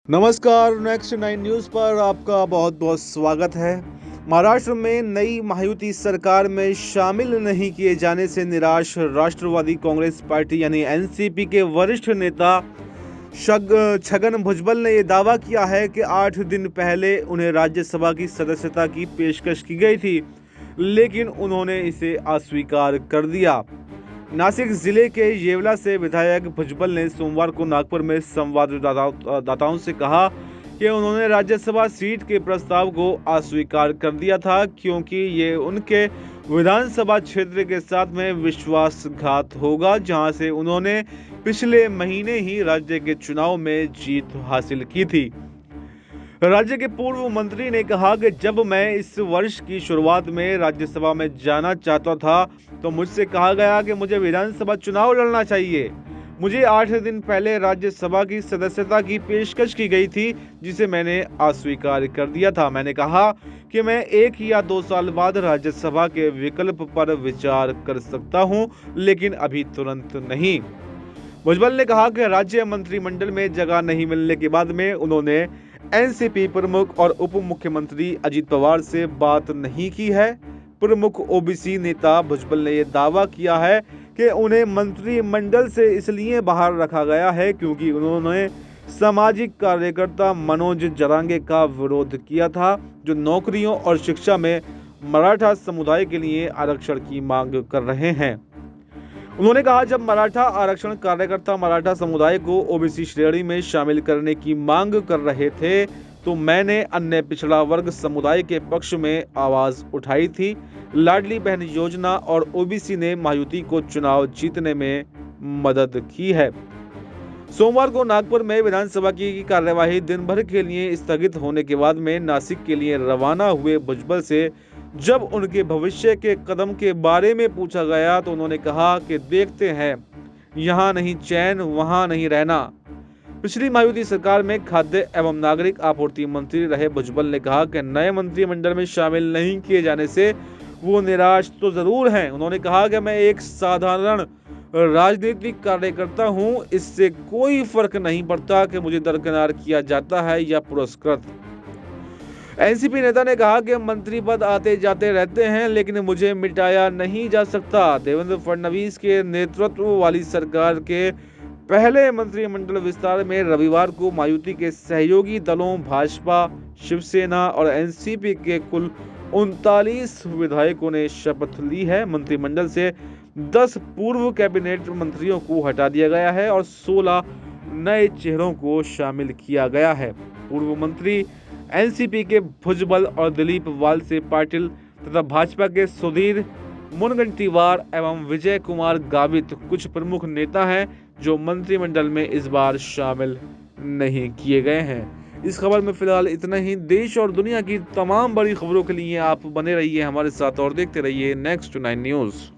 नमस्कार, next 9 news पर आपका बहुत-बहुत स्वागत है। महाराष्ट्र में नई महायुति सरकार में शामिल नहीं किए जाने से निराश राष्ट्रवादी कांग्रेस पार्टी यानी एनसीपी के वरिष्ठ नेता छगन भुजबल ने ये दावा किया है कि 8 दिन पहले उन्हें राज्यसभा की सदस्यता की पेशकश की गई थी, लेकिन उन्होंने इसे अस्वीकार कर दिया। नासिक जिले के येवला से विधायक भुजबल ने सोमवार को नागपुर में संवाददाताओं से कहा कि उन्होंने राज्यसभा सीट के प्रस्ताव को अस्वीकार कर दिया था क्योंकि ये उनके विधानसभा क्षेत्र के साथ में विश्वासघात होगा, जहां से उन्होंने पिछले महीने ही राज्य के चुनाव में जीत हासिल की थी। राज्य के पूर्व मंत्री ने कहा कि जब मैं इस वर्ष की शुरुआत में राज्यसभा में जाना चाहता था तो मुझसे कहा गया कि मुझे विधानसभा चुनाव लड़ना चाहिए। मुझे 8 दिन पहले राज्यसभा की सदस्यता की पेशकश की गई थी, जिसे मैंने अस्वीकार कर दिया था। मैंने कहा कि मैं 1 या 2 साल बाद राज्यसभा के विकल्प पर विचार कर सकता हूं, लेकिन अभी तुरंत नहीं। भुजबल ने कहा कि राज्य मंत्रिमंडल में जगह नहीं मिलने के बाद में उन्होंने एनसीपी प्रमुख और उप मुख्यमंत्री अजित पवार से बात नहीं की है। प्रमुख ओबीसी नेता भुजबल ने यह दावा किया है कि उन्हें मंत्रिमंडल से इसलिए बाहर रखा गया है क्योंकि उन्होंने सामाजिक कार्यकर्ता मनोज जरांगे का विरोध किया था, जो नौकरियों और शिक्षा में मराठा समुदाय के लिए आरक्षण की मांग कर रहे हैं। उन्होंने कहा, जब मराठा आरक्षण कार्यकर्ता मराठा समुदाय को ओबीसी श्रेणी में शामिल करने की मांग कर रहे थे तो मैंने अन्य पिछड़ा वर्ग समुदाय के पक्ष में आवाज उठाई थी। लाडली बहन योजना और ओबीसी ने महायुति को चुनाव जीतने में मदद की है। सोमवार को नागपुर में विधानसभा की कार्यवाही दिन भर के लिए स्थगित होने के बाद में नासिक के लिए रवाना हुए भुजबल से जब उनके भविष्य के कदम के बारे में पूछा गया तो उन्होंने कहा कि देखते हैं, यहाँ नहीं चैन वहाँ नहीं रहना। पिछली महायुति सरकार में खाद्य एवं नागरिक आपूर्ति मंत्री रहे भुजबल ने कहा कि नए मंत्रिमंडल में शामिल नहीं किए जाने से वो निराश तो जरूर हैं। उन्होंने कहा कि मैं एक साधारण राजनीतिक कार्यकर्ता हूं, इससे कोई फर्क नहीं पड़ता कि मुझे दरकिनार किया जाता है या पुरस्कृत। एनसीपी नेता ने कहा कि मंत्री पद आते जाते रहते हैं, लेकिन मुझे मिटाया नहीं जा सकता। देवेंद्र फडणवीस के नेतृत्व वाली सरकार के पहले मंत्रिमंडल विस्तार में रविवार को महायुति के सहयोगी दलों भाजपा, शिवसेना और एनसीपी के कुल 39 विधायकों ने शपथ ली है। मंत्रिमंडल से 10 पूर्व कैबिनेट मंत्रियों को हटा दिया गया है और 16 नए चेहरों को शामिल किया गया है। पूर्व मंत्री एनसीपी के भुजबल और दिलीप वालसे पाटिल तथा भाजपा के सुधीर मुनगंटीवार एवं विजय कुमार गावित कुछ प्रमुख नेता हैं जो मंत्रिमंडल में इस बार शामिल नहीं किए गए हैं। इस खबर में फिलहाल इतना ही। देश और दुनिया की तमाम बड़ी खबरों के लिए आप बने रहिए हमारे साथ और देखते रहिए नेक्स्ट 9 न्यूज़।